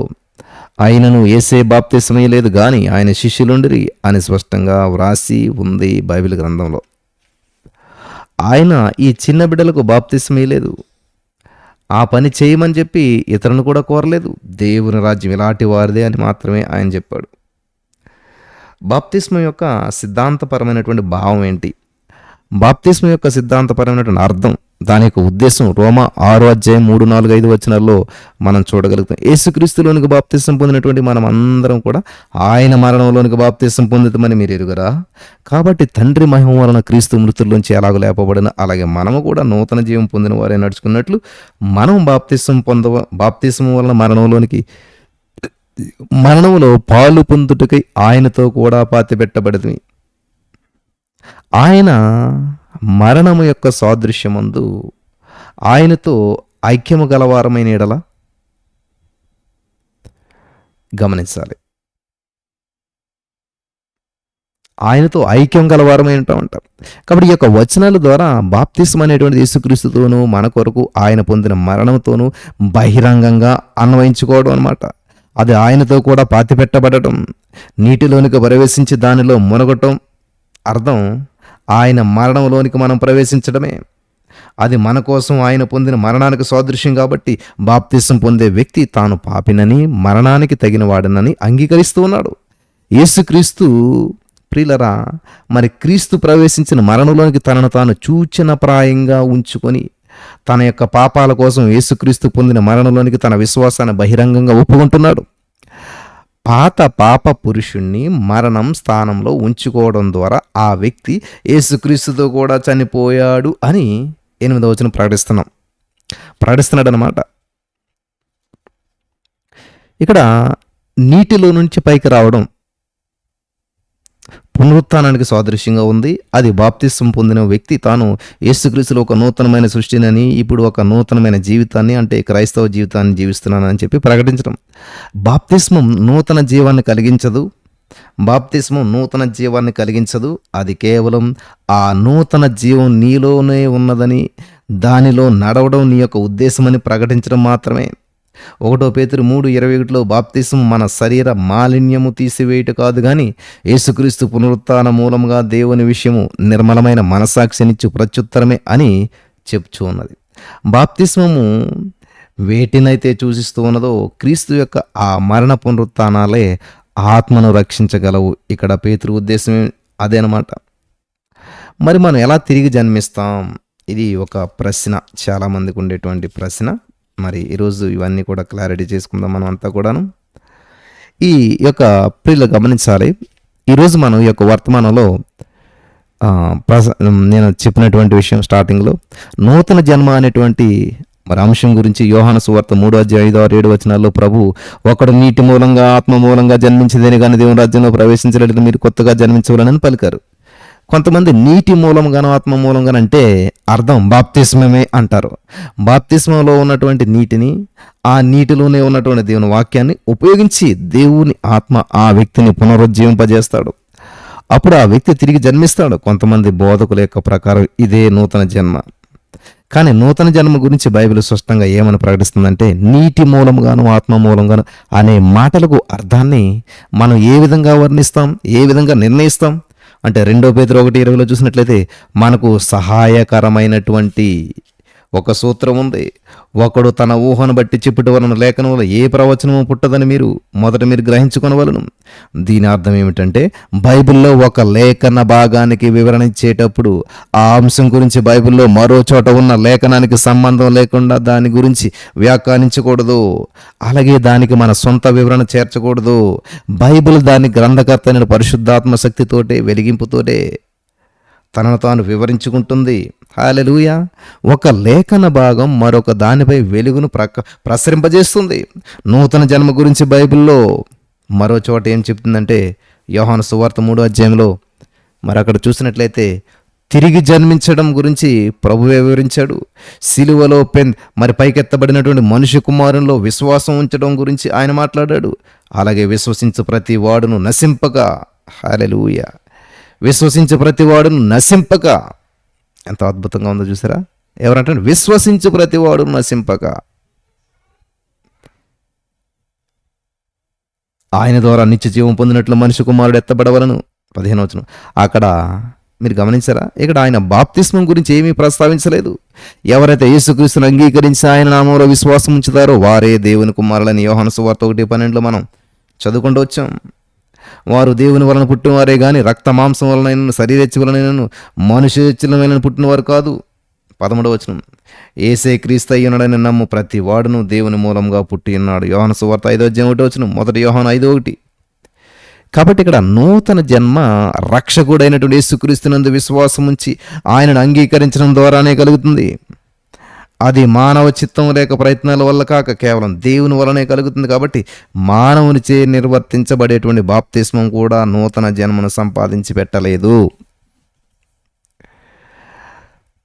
ఆయనను యేసే బాప్తిస్మం ఇయ్యలేదు గాని ఆయన శిష్యులుండిరి అని స్పష్టంగా వ్రాసి ఉంది బైబిల్ గ్రంథంలో. ఆయన ఈ చిన్న బిడ్డలకు బాప్తిస్మం ఇయ్యలేదు. ఆ పని చేయమని చెప్పి ఇతరులను కూడా కోరలేదు. దేవుని రాజ్యం ఇలాంటి వారిదే అని మాత్రమే ఆయన చెప్పాడు. బాప్తిస్మం యొక్క సిద్ధాంతపరమైనటువంటి భావం ఏంటి? బాప్తిస్మం యొక్క సిద్ధాంతపరమైనటువంటి అర్థం, దాని యొక్క ఉద్దేశం రోమా 6:3-4-5 మనం చూడగలుగుతాం. యేసుక్రీస్తులోనికి బాప్తిస్మం పొందినటువంటి మనం అందరం కూడా ఆయన మరణంలోనికి బాప్తిస్మం పొందుతామని మీరు ఎరుగరా? కాబట్టి తండ్రి మహిమ వలన క్రీస్తు మృతుల్లోంచి ఎలాగో లేపబడిన అలాగే మనము కూడా నూతన జీవం పొందిన వారే నడుచుకున్నట్లు మనం బాప్తిస్మం వలన మరణంలో పాలు పొందుటకై ఆయనతో కూడా పాతిపెట్టబడింది. ఆయన మరణము యొక్క సాదృశ్యమందు ఆయనతో ఐక్యము గలవారమైన ఎడల గమనించాలి. ఆయనతో ఐక్యం గలవారమై ఉంటామంటాం. కాబట్టి ఈ యొక్క వచనాల ద్వారా బాప్తిస్మం అనేటువంటి యేసుక్రీస్తుతోనూ మన కొరకు ఆయన పొందిన మరణంతోనూ బహిరంగంగా అన్వయించుకోవడం అన్నమాట. అది ఆయనతో కూడా పాతిపెట్టబడటం, నీటిలోనికి ప్రవేశించి దానిలో మునగటం అర్థం ఆయన మరణంలోనికి మనం ప్రవేశించడమే. అది మన కోసం ఆయన పొందిన మరణానికి సాదృశ్యం. కాబట్టి బాప్తిస్మం పొందే వ్యక్తి తాను పాపినని మరణానికి తగిన వాడనని అంగీకరిస్తూ ఉన్నాడు. యేసుక్రీస్తు ప్రియులరా, మరి క్రీస్తు ప్రవేశించిన మరణంలోనికి తనను తాను సూచనప్రాయంగా ఉంచుకొని తన యొక్క పాపాల కోసం యేసుక్రీస్తు పొందిన మరణంలోనికి తన విశ్వాసాన్ని బహిరంగంగా ఒప్పుకుంటున్నాడు. పాత పాప పురుషుణ్ణి మరణం స్థానంలో ఉంచుకోవడం ద్వారా ఆ వ్యక్తి యేసుక్రీస్తుతో కూడా చనిపోయాడు అని 8వ వచనం ప్రకటిస్తున్నాడు అన్నమాట. ఇక్కడ నీటిలో నుంచి పైకి రావడం పునరుత్థానానికి సాదృశ్యంగా ఉంది. అది బాప్తిస్మం పొందిన వ్యక్తి తాను యేసుక్రీస్తులో ఒక నూతనమైన సృష్టిని, ఇప్పుడు ఒక నూతనమైన జీవితాన్ని, అంటే క్రైస్తవ జీవితాన్ని జీవిస్తున్నానని చెప్పి ప్రకటించడం. బాప్తిస్మం నూతన జీవాన్ని కలిగించదు. అది కేవలం ఆ నూతన జీవం నీలోనే ఉన్నదని, దానిలో నడవడం నీ యొక్క ఉద్దేశమని ప్రకటించడం మాత్రమే. 1 పేతురు 3:21 బాప్తిస్మం మన శరీర మాలిన్యము తీసివేయుట కాదు కానీ యేసుక్రీస్తు పునరుత్థాన మూలంగా దేవుని విషయము నిర్మలమైన మనసాక్షినిచ్చు ప్రత్యుత్తరమే అని చెప్తూ ఉన్నది. బాప్తిస్మము వేటినైతే సూచిస్తూ ఉన్నదో క్రీస్తు యొక్క ఆ మరణ పునరుత్థానాలే ఆత్మను రక్షించగలవు. ఇక్కడ పేతురు ఉద్దేశమే అదేనమాట. మరి మనం ఎలా తిరిగి జన్మిస్తాం? ఇది ఒక ప్రశ్న, చాలామందికి ఉండేటువంటి ప్రశ్న. మరి ఈరోజు ఇవన్నీ కూడా క్లారిటీ చేసుకుందాం మనం అంతా కూడాను. ఈ యొక్క ప్రియులు గమనించాలి, ఈరోజు మనం ఈ యొక్క వర్తమానంలో నేను చెప్పినటువంటి విషయం స్టార్టింగ్లో నూతన జన్మ అనేటువంటి మరి అంశం గురించి యోహాను సువార్త 3:5-7 ప్రభు ఒకడు నీటి మూలంగా ఆత్మ మూలంగా జన్మించిందని కానీ దేవుని రాజ్యంలో ప్రవేశించలేదు, మీరు కొత్తగా జన్మించవాలని పలికారు. కొంతమంది నీటి మూలంగానో ఆత్మ మూలంగానో అంటే అర్థం బాప్తిస్మమే అంటారు. బాప్తిస్మంలో ఉన్నటువంటి నీటిని, ఆ నీటిలోనే ఉన్నటువంటి దేవుని వాక్యాన్ని ఉపయోగించి దేవుని ఆత్మ ఆ వ్యక్తిని పునరుజ్జీవింపజేస్తాడు. అప్పుడు ఆ వ్యక్తి తిరిగి జన్మిస్తాడు. కొంతమంది బోధకుల యొక్క ప్రకారం ఇదే నూతన జన్మ. కానీ నూతన జన్మ గురించి బైబిల్ స్పష్టంగా ఏమని ప్రకటిస్తుందంటే నీటి మూలంగాను ఆత్మ మూలంగాను అనే మాటలకు అర్థాన్ని మనం ఏ విధంగా వర్ణిస్తాం, ఏ విధంగా నిర్ణయిస్తాం? అంటే 2 పేతురు 1:20 చూసినట్లయితే మనకు సహాయకరమైనటువంటి ఒక సూత్రం ఉంది. ఒకడు తన ఊహను బట్టి చెప్పుట వలన లేఖనంలో ఏ ప్రవచనము పుట్టదని మీరు గ్రహించుకొనవలెను. దీని అర్థం ఏమిటంటే, బైబిల్లో ఒక లేఖన భాగానికి వివరణ ఇచ్చేటప్పుడు ఆ అంశం గురించి బైబిల్లో మరో చోట ఉన్న లేఖనానికి సంబంధం లేకుండా దాని గురించి వ్యాఖ్యానించకూడదు. అలాగే దానికి మన సొంత వివరణ చేర్చకూడదు. బైబిల్ దాని గ్రంథకర్త అయిన పరిశుద్ధాత్మ శక్తితోటే, వెలిగింపుతోటే తనను తాను వివరించుకుంటుంది. హల్లెలూయా. ఒక లేఖన భాగం మరొక దానిపై వెలుగును ప్రసరింపజేస్తుంది. నూతన జన్మ గురించి బైబిల్లో మరో చోట ఏం చెప్తుందంటే, యోహాను సువార్త 3 మరి అక్కడ చూసినట్లయితే తిరిగి జన్మించడం గురించి ప్రభువే వివరించాడు. సిలువలో మరి పైకెత్తబడినటువంటి మనిషి కుమారునిలో విశ్వాసం ఉంచడం గురించి ఆయన మాట్లాడాడు. అలాగే విశ్వసించు ప్రతి వాడును నశింపక, హల్లెలూయా, విశ్వసించు ప్రతివాడును నశింపక, ఎంత అద్భుతంగా ఉందో చూసారా. ఎవరంటే విశ్వసించు ప్రతివాడు నశింపక, ఆయన ద్వారా నిత్య జీవం పొందినట్లు మనిషి కుమారుడు ఎత్తబడవలను. 15 అక్కడ మీరు గమనించారా, ఇక్కడ ఆయన బాప్తిస్మం గురించి ఏమీ ప్రస్తావించలేదు. ఎవరైతే యేసుక్రీస్తును అంగీకరించి ఆయన నామంలో విశ్వాసం ఉంచుతారో వారే దేవుని కుమారులని యోహాను సువార్త 1:12 మనం చదువుకుంటూ వచ్చాం. వారు దేవుని వలన పుట్టినవారే గాని రక్త మాంసం వలన శరీరెచ్చి వలన మనుష్యమైన పుట్టినవారు కాదు. 13 యేసే క్రీస్తు అయ్యున్నాడని నమ్ము ప్రతి వాడును దేవుని మూలంగా పుట్టి ఉన్నాడు. యోహాను సువార్త 5:1 మొదటి యోహాను 5:1. కాబట్టి ఇక్కడ నూతన జన్మ రక్షకుడైనటువంటి యేసుక్రీస్తునందు విశ్వాసం ఉంచి ఆయనను అంగీకరించడం ద్వారానే కలుగుతుంది. అది మానవ చిత్తం లేక ప్రయత్నాల వల్ల కాక కేవలం దేవుని వలనే కలుగుతుంది. కాబట్టి మానవునిచే నిర్వర్తించబడేటువంటి బాప్తిస్మం కూడా నూతన జన్మను సంపాదించి పెట్టలేదు.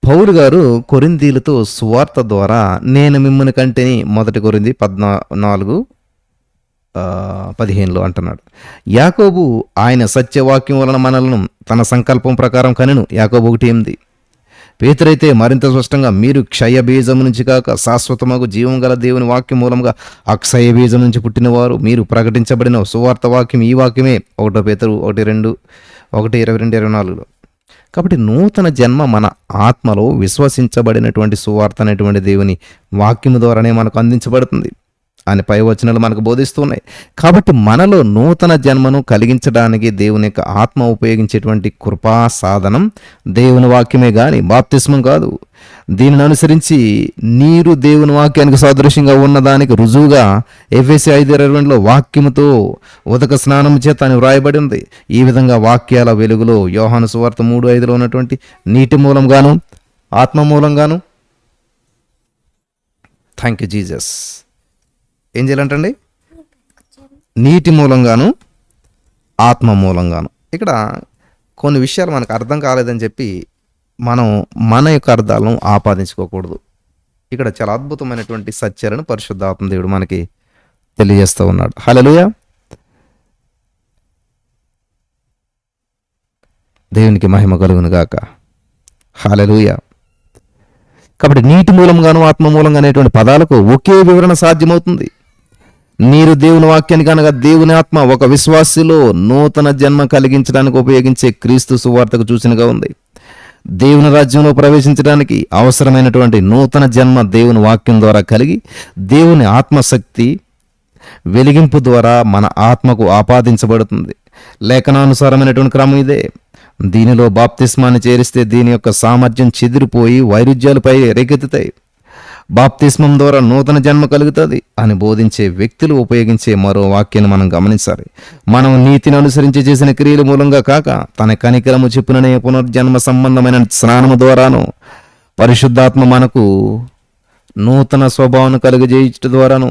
పౌలు గారు కొరింథీయులతో సువార్త ద్వారా నేను మిమ్మల్ని కంటేని 1 కొరింథీ 14:15 అంటున్నాడు. యాకోబు ఆయన సత్యవాక్యం వలన మనలను తన సంకల్పం ప్రకారం కనెను. యాకోబు 1:8. పేతురైతే మరింత స్పష్టంగా మీరు క్షయ బీజం నుంచి కాక శాశ్వతమగు జీవం గల దేవుని వాక్యం మూలంగా అక్షయ బీజం నుంచి పుట్టినవారు. మీరు ప్రకటించబడిన సువార్త వాక్యం ఈ వాక్యమే. 1 పేతురు 1:22-24. కాబట్టి నూతన జన్మ మన ఆత్మలో విశ్వసించబడినటువంటి సువార్త అనేటువంటి దేవుని వాక్యము ద్వారానే మనకు అందించబడుతుంది అని పై వచనాలు మనకు బోధిస్తున్నాయి. కాబట్టి మనలో నూతన జన్మను కలిగించడానికి దేవుని యొక్క ఆత్మ ఉపయోగించేటువంటి కృపా సాధనం దేవుని వాక్యమే కానీ బాప్తిస్మం కాదు. దీనిని అనుసరించి నీరు దేవుని వాక్యానికి సాదృశ్యంగా ఉన్నదానికి రుజువుగా ఎఫెసీ 5:22 వాక్యముతో ఉదక స్నానం చేత అని వ్రాయబడి ఉంది. ఈ విధంగా వాక్యాల వెలుగులో యోహాను సువార్త 3:5 ఉన్నటువంటి నీటి మూలంగాను ఆత్మ మూలంగాను, థ్యాంక్ యూ జీసస్, ఏం చేయాలంటండి, నీటి మూలంగాను ఆత్మ మూలంగాను. ఇక్కడ కొన్ని విషయాలు మనకు అర్థం కాలేదని చెప్పి మనం మన యొక్క అర్థాలను ఆపాదించుకోకూడదు. ఇక్కడ చాలా అద్భుతమైనటువంటి సత్యాలను పరిశుద్ధాత్మ దేవుడు మనకి తెలియజేస్తూ ఉన్నాడు. హల్లెలూయా. దేవునికి మహిమ కలుగును గాక. హల్లెలూయా. కాబట్టి నీటి మూలంగాను ఆత్మ మూలంగా అనేటువంటి పదాలకు ఒకే వివరణ సాధ్యమవుతుంది. నీరు దేవుని వాక్యానికి అనగా దేవుని ఆత్మ ఒక విశ్వాసిలో నూతన జన్మ కలిగించడానికి ఉపయోగించే క్రీస్తు సువార్తకు సూచనగా ఉంది. దేవుని రాజ్యంలో ప్రవేశించడానికి అవసరమైనటువంటి నూతన జన్మ దేవుని వాక్యం ద్వారా కలిగి దేవుని ఆత్మశక్తి వెలిగింపు ద్వారా మన ఆత్మకు ఆపాదించబడుతుంది. లేఖనానుసారమైనటువంటి క్రమం ఇదే. దీనిలో బాప్తిస్మాన్ని చేరిస్తే దీని యొక్క సామర్థ్యం చెదిరిపోయి వైరుధ్యాలపై రేకెత్తుతాయి. బాప్తిస్మం ద్వారా నూతన జన్మ కలుగుతుంది అని బోధించే వ్యక్తులు ఉపయోగించే మరో వాక్యాన్ని మనం గమనించాలి. మనం నీతిని అనుసరించి చేసిన క్రియల మూలంగా కాక తన కనికరము చెప్పుననే పునర్జన్మ సంబంధమైన స్నానము ద్వారాను పరిశుద్ధాత్మ మనకు నూతన స్వభావం కలుగజేయడం ద్వారాను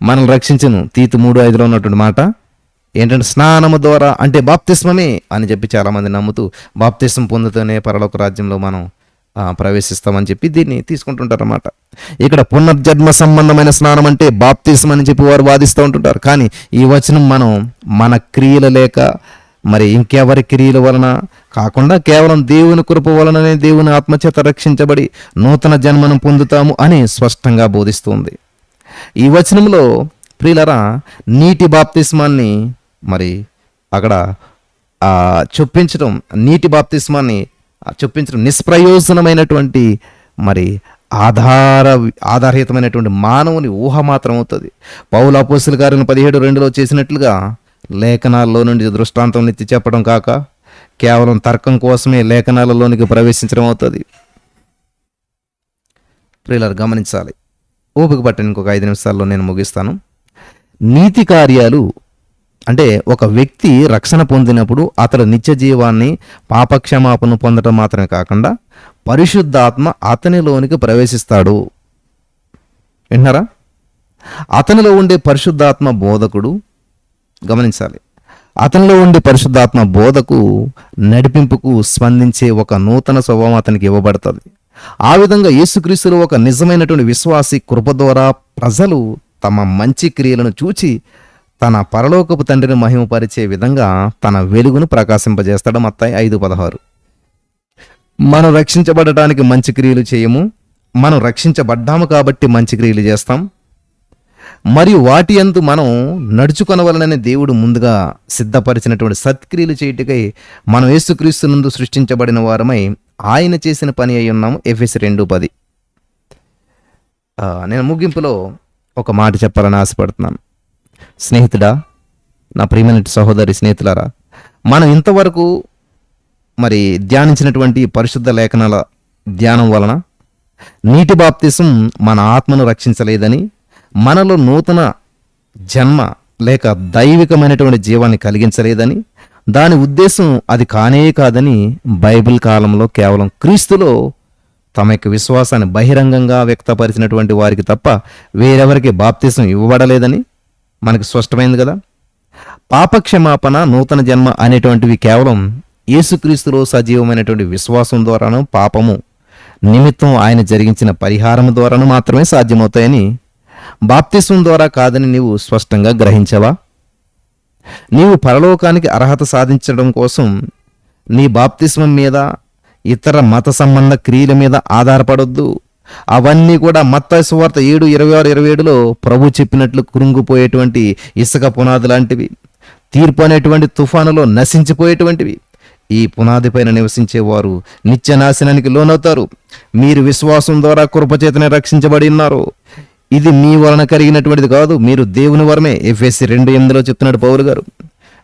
మనల్ని రక్షించను. తీతు 3:5 ఉన్నటువంటి మాట ఏంటంటే స్నానము ద్వారా అంటే బాప్తిస్మమే అని చెప్పి చాలామంది నమ్ముతూ బాప్తిస్మం పొందుతూనే పరలోక రాజ్యంలో మనం ప్రవేశిస్తామని చెప్పి దీన్ని తీసుకుంటుంటారు అన్నమాట. ఇక్కడ పునర్జన్మ సంబంధమైన స్నానం అంటే బాప్తిస్మం అని చెప్పి వారు వాదిస్తూ ఉంటుంటారు. కానీ ఈ వచనం మనం మన క్రియల లేక మరి ఇంకెవరి క్రియల వలన కాకుండా కేవలం దేవుని కృప వలననే దేవుని ఆత్మచేత రక్షించబడి నూతన జన్మను పొందుతాము అని స్పష్టంగా బోధిస్తుంది. ఈ వచనంలో ప్రియులరా నీటి బాప్తిస్మాన్ని మరి అక్కడ చొప్పించడం, నీటి బాప్తిస్మాన్ని చొప్పించడం నిష్ప్రయోజనమైనటువంటి మరి ఆధారహితమైనటువంటి మానవుని ఊహ మాత్రం అవుతుంది. పౌలు అపోస్తలుల కార్యం 17:2 చేసినట్లుగా లేఖనాల్లో నుండి దృష్టాంతం ఎత్తి చెప్పడం కాక కేవలం తర్కం కోసమే లేఖనాలలోనికి ప్రవేశించడం అవుతుంది. ప్రియులారా గమనించాలి. ఓపిక పట్టండి, ఇంకొక 5 నిమిషాల్లో నేను ముగిస్తాను. నీతి కార్యాలు అంటే ఒక వ్యక్తి రక్షణ పొందినప్పుడు అతడు నిత్య జీవాన్ని, పాపక్షమాపణ పొందడం మాత్రమే కాకుండా పరిశుద్ధాత్మ అతనిలోనికి ప్రవేశిస్తాడు. విన్నారా? అతనిలో ఉండే పరిశుద్ధాత్మ బోధకుడు, గమనించాలి, అతనిలో ఉండే పరిశుద్ధాత్మ బోధకు నడిపింపుకు స్పందించే ఒక నూతన స్వభావం అతనికి ఇవ్వబడుతుంది. ఆ విధంగా యేసుక్రీస్తులో ఒక నిజమైనటువంటి విశ్వాసి కృప ద్వారా ప్రజలు తమ మంచి క్రియలను చూచి తన పరలోకపు తండ్రిని మహిమపరిచే విధంగా తన వెలుగును ప్రకాశింపజేస్తాడు. మత్తయి 5:16. మనం రక్షించబడటానికి మంచి క్రియలు చేయము, మనం రక్షించబడ్డాము కాబట్టి మంచి క్రియలు చేస్తాం. మరియు వాటి యందు మనం నడుచుకొనవలనని దేవుడు ముందుగా సిద్ధపరిచినటువంటి సత్క్రియలు చేయుటకై మనం యేసుక్రీస్తు నందు సృష్టించబడిన వారమై ఆయన చేసిన పని అయి ఉన్నాము. ఎఫెసీ 2:10. నేను ముగింపులో ఒక మాట చెప్పాలని ఆశపడుతున్నాను. స్నేహితుడా, నా ప్రియమైన సహోదరి, స్నేహితులారా, మనం ఇంతవరకు మరి ధ్యానించినటువంటి పరిశుద్ధ లేఖనాల ధ్యానం వలన నీటి బాప్తిసం మన ఆత్మను రక్షించలేదని, మనలో నూతన జన్మ లేక దైవికమైనటువంటి జీవాన్ని కలిగించలేదని, దాని ఉద్దేశం అది కానే కాదని బైబిల్ కాలంలో కేవలం క్రీస్తులో తమ యొక్క విశ్వాసాన్ని బహిరంగంగా వ్యక్తపరిచినటువంటి వారికి తప్ప వేరెవరికి బాప్తిసం ఇవ్వబడలేదని మనకు స్పష్టమైంది కదా. పాపక్షమాపణ, నూతన జన్మ అనేటువంటివి కేవలం యేసుక్రీస్తులో సజీవమైనటువంటి విశ్వాసం ద్వారాను, పాపము నిమిత్తం ఆయన జరిగించిన పరిహారం ద్వారాను మాత్రమే సాధ్యమవుతాయని, బాప్తిస్వం ద్వారా కాదని నీవు స్పష్టంగా గ్రహించవా? నీవు పరలోకానికి అర్హత సాధించడం కోసం నీ బాప్తిస్వం మీద, ఇతర మత సంబంధ క్రియల మీద ఆధారపడొద్దు. అవన్నీ కూడా మత్తయి సువార్త 7:26-27లో ప్రభు చెప్పినట్లు కురుంగిపోయేటువంటి ఇసుక పునాది లాంటివి, తీర్పు అనేటువంటి తుఫానులో నశించిపోయేటువంటివి. ఈ పునాది పైన నివసించేవారు నిత్య నాశనానికి లోనవుతారు. మీరు విశ్వాసం ద్వారా కృపచేతనే రక్షించబడి ఉన్నారు. ఇది మీ వలన కలిగినటువంటిది కాదు, మీరు దేవుని వరమే. ఎఫెసీ 2:8లో చెప్తున్నాడు పౌలు గారు.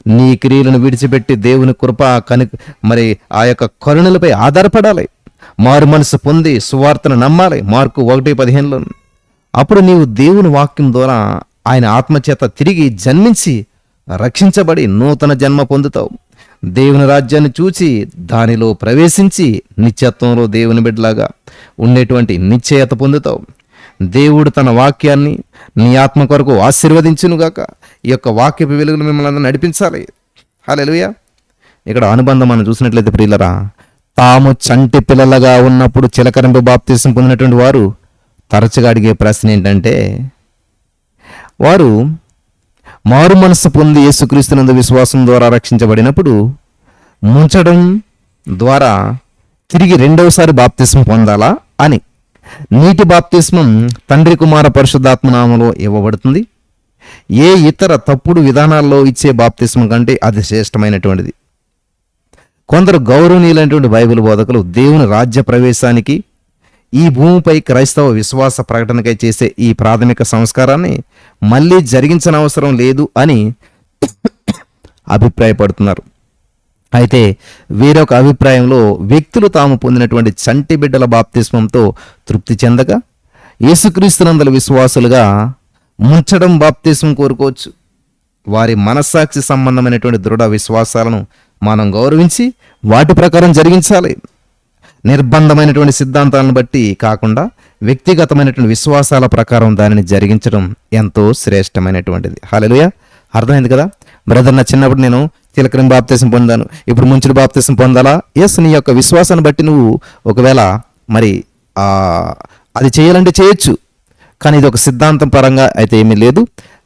నీ క్రియలను విడిచిపెట్టి దేవుని కృప మరి ఆ యొక్క కరుణలపై ఆధారపడాలి. మారు మనసు పొంది సువార్తను నమ్మాలి. మార్కు 1:15లో. అప్పుడు నీవు దేవుని వాక్యం ద్వారా ఆయన ఆత్మచేత తిరిగి జన్మించి రక్షించబడి నూతన జన్మ పొందుతావు. దేవుని రాజ్యాన్ని చూచి దానిలో ప్రవేశించి నిత్యత్వంలో దేవుని బిడ్డలాగా ఉండేటువంటి నిశ్చయత పొందుతావు. దేవుడు తన వాక్యాన్ని నీ ఆత్మ కొరకు ఆశీర్వదించునుగాక. ఈ యొక్క వాక్యపు వెలుగులు మిమ్మల్ని అందరూ నడిపించాలి. హల్లెలూయా. ఇక్కడ అనుబంధం మనం చూసినట్లయితే ప్రియులరా, తాము చంటి పిల్లలుగా ఉన్నప్పుడు చిలకరింపు బాప్తిసం పొందినటువంటి వారు తరచుగా అడిగే ప్రశ్న ఏంటంటే, వారు మారు మనస్సు పొంది యేసుక్రీస్తునందు విశ్వాసం ద్వారా రక్షించబడినప్పుడు ముంచడం ద్వారా తిరిగి రెండవసారి బాప్తిస్మం పొందాలా అని. నీటి బాప్తిస్మం తండ్రి కుమార పరిశుద్ధాత్మ నామములో ఇవ్వబడుతుంది. ఏ ఇతర తప్పుడు విధానాల్లో ఇచ్చే బాప్తిస్మం కంటే అది శ్రేష్టమైనటువంటిది. కొందరు గౌరవనీయులైనటువంటి బైబిల్ బోధకులు దేవుని రాజ్య ప్రవేశానికి, ఈ భూమిపై క్రైస్తవ విశ్వాస ప్రకటనకై చేసే ఈ ప్రాథమిక సంస్కారాన్ని మళ్ళీ జరిగించనవసరం లేదు అని అభిప్రాయపడుతున్నారు. అయితే వేరొక అభిప్రాయంలో వ్యక్తులు తాము పొందినటువంటి చంటి బిడ్డల బాప్తిస్మంతో తృప్తి చెందగా యేసుక్రీస్తునందల విశ్వాసులుగా ముంచడం బాప్తిస్మం కోరుకోవచ్చు. వారి మనస్సాక్షి సంబంధమైనటువంటి దృఢ విశ్వాసాలను మనం గౌరవించి వాటి ప్రకారం జరిగించాలి. నిర్బంధమైనటువంటి సిద్ధాంతాలను బట్టి కాకుండా వ్యక్తిగతమైనటువంటి విశ్వాసాల ప్రకారం దానిని జరిగించడం ఎంతో శ్రేష్టమైనటువంటిది. హల్లెలూయా. అర్థమైంది కదా బ్రదర్? నా చిన్నప్పుడు నేను చిలకరింపు బాప్తిసం పొందాను, ఇప్పుడు ముంచుడు బాప్తిసం పొందాలా? ఎస్, నీ యొక్క విశ్వాసాన్ని బట్టి నువ్వు ఒకవేళ మరి అది చేయాలంటే చేయొచ్చు, కానీ ఇది ఒక సిద్ధాంతం పరంగా అయితే ఏమీ లేదు.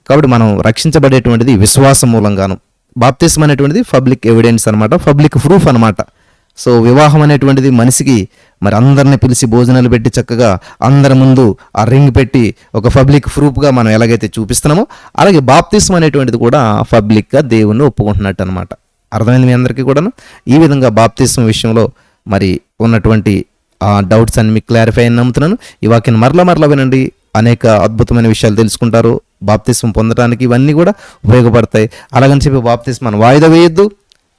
కాబట్టి మనం రక్షించబడేటువంటిది విశ్వాసం మూలంగాను. బాప్తిసం అనేటువంటిది పబ్లిక్ ఎవిడెన్స్ అనమాట, పబ్లిక్ ప్రూఫ్ అనమాట. సో వివాహం అనేటువంటిది మనిషికి మరి అందరిని పిలిచి భోజనాలు పెట్టి చక్కగా అందరి ముందు ఆ రింగ్ పెట్టి ఒక పబ్లిక్ ప్రూఫ్గా మనం ఎలాగైతే చూపిస్తున్నామో అలాగే బాప్తిస్మం అనేటువంటిది కూడా పబ్లిక్గా దేవుణ్ణి ఒప్పుకుంటున్నట్టు అనమాట. అర్థమైంది మీ అందరికీ కూడాను. ఈ విధంగా బాప్తిస్మం విషయంలో మరి ఉన్నటువంటి డౌట్స్ అన్ని మీకు క్లారిఫై అని నమ్ముతున్నాను. ఈ వాక్యాన్ని మరలా వినండి, అనేక అద్భుతమైన విషయాలు తెలుసుకుంటారు. బాప్తిస్మం పొందడానికి ఇవన్నీ కూడా ఉపయోగపడతాయి. అలాగని చెప్పి బాప్తిస్మాన్ని వాయిదా వేయొద్దు.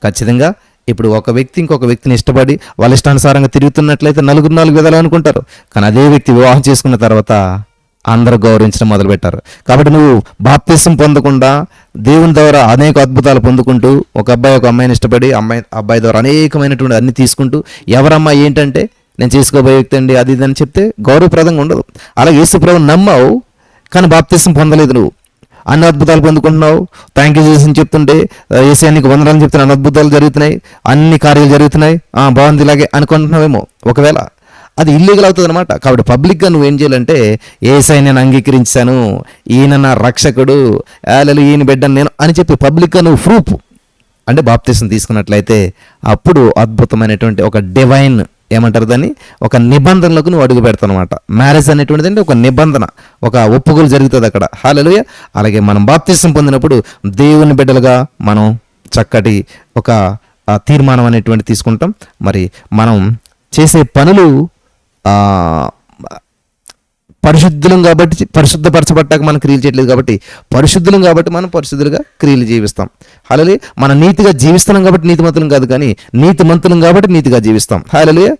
ఖచ్చితంగా ఇప్పుడు ఒక వ్యక్తి ఇంకొక వ్యక్తిని ఇష్టపడి వాళ్ళ ఇష్టానుసారంగా తిరుగుతున్నట్లయితే నాలుగు విధాలు అనుకుంటారు. కానీ అదే వ్యక్తి వివాహం చేసుకున్న తర్వాత అందరూ గౌరవించడం మొదలుపెట్టారు. కాబట్టి నువ్వు బాప్తిస్మం పొందకుండా దేవుని ద్వారా అనేక అద్భుతాలు పొందుకుంటూ ఒక అబ్బాయి ఒక అమ్మాయిని ఇష్టపడి అబ్బాయి ద్వారా అనేకమైనటువంటి అన్ని తీసుకుంటూ ఎవరమ్మాయి ఏంటంటే నేను చేసుకోబోయే వ్యక్తి అండి అది ఇది అని చెప్తే గౌరవప్రదంగా ఉండదు. అలాగే యేసుప్రభువుని నమ్మావు కానీ బాప్తిస్మం పొందలేదు, నువ్వు అన్ని అద్భుతాలు పొందుకుంటున్నావు, థ్యాంక్ యూ చేసి చెప్తుంటే యేసయ్య నీకు వందనాలు చెప్తున్నా, అన్ని అద్భుతాలు జరుగుతున్నాయి, అన్ని కార్యాలు జరుగుతున్నాయి, బాగుంది ఇలాగే అనుకుంటున్నావేమో. ఒకవేళ అది ఇల్లీగల్ అవుతుంది అనమాట. కాబట్టి పబ్లిక్గా నువ్వేం చేయాలంటే యేసయ్య నేను అంగీకరించాను, ఈయన నా రక్షకుడు, ఈయన బిడ్డను నేను అని చెప్పి పబ్లిక్గా నువ్వు ప్రూఫ్ అంటే బాప్తిస్మం తీసుకున్నట్లయితే అప్పుడు అద్భుతమైనటువంటి ఒక డివైన్ ఏమంటారు దాన్ని, ఒక నిబంధనలకు నువ్వు అడుగు పెడతావు అనమాట. మ్యారేజ్ అనేటువంటిది అంటే ఒక నిబంధన, ఒక ఒప్పుకోలు జరుగుతుంది అక్కడ. హల్లెలూయా. అలాగే మనం బాప్తిస్మం పొందినప్పుడు దేవుని బిడ్డలుగా మనం చక్కటి ఒక తీర్మానం అనేటువంటి తీసుకుంటాం. మరి మనం చేసే పనులు పరిశుద్ధులం కాబట్టి, పరిశుద్ధపరచబట్టాక మనం క్రియలు చేయట్లేదు కాబట్టి పరిశుద్ధులం కాబట్టి మనం పరిశుద్ధులుగా క్రియలు జీవిస్తాం. హల్లెలూయా. మనం నీతిగా జీవిస్తున్నాం కాబట్టి నీతిమంతులం కాదు, కానీ నీతిమంతులం కాబట్టి నీతిగా జీవిస్తాం. హల్లెలూయా.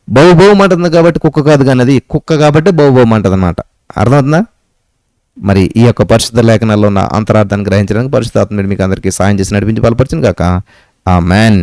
బహుభవం అంటుంది కాబట్టి కుక్క కాదు, కానీ అది కుక్క కాబట్టి బహుభవం అంటుంది అన్నమాట. అర్థమవుతుందా? మరి ఈ యొక్క పరిశుద్ధ లేఖనాల్లో ఉన్న అంతరార్థాన్ని గ్రహించడానికి పరిశుద్ధాత్మ మీకు అందరికీ సాయం చేసి నడిపించి బలపరచును గాక. ఆమేన్.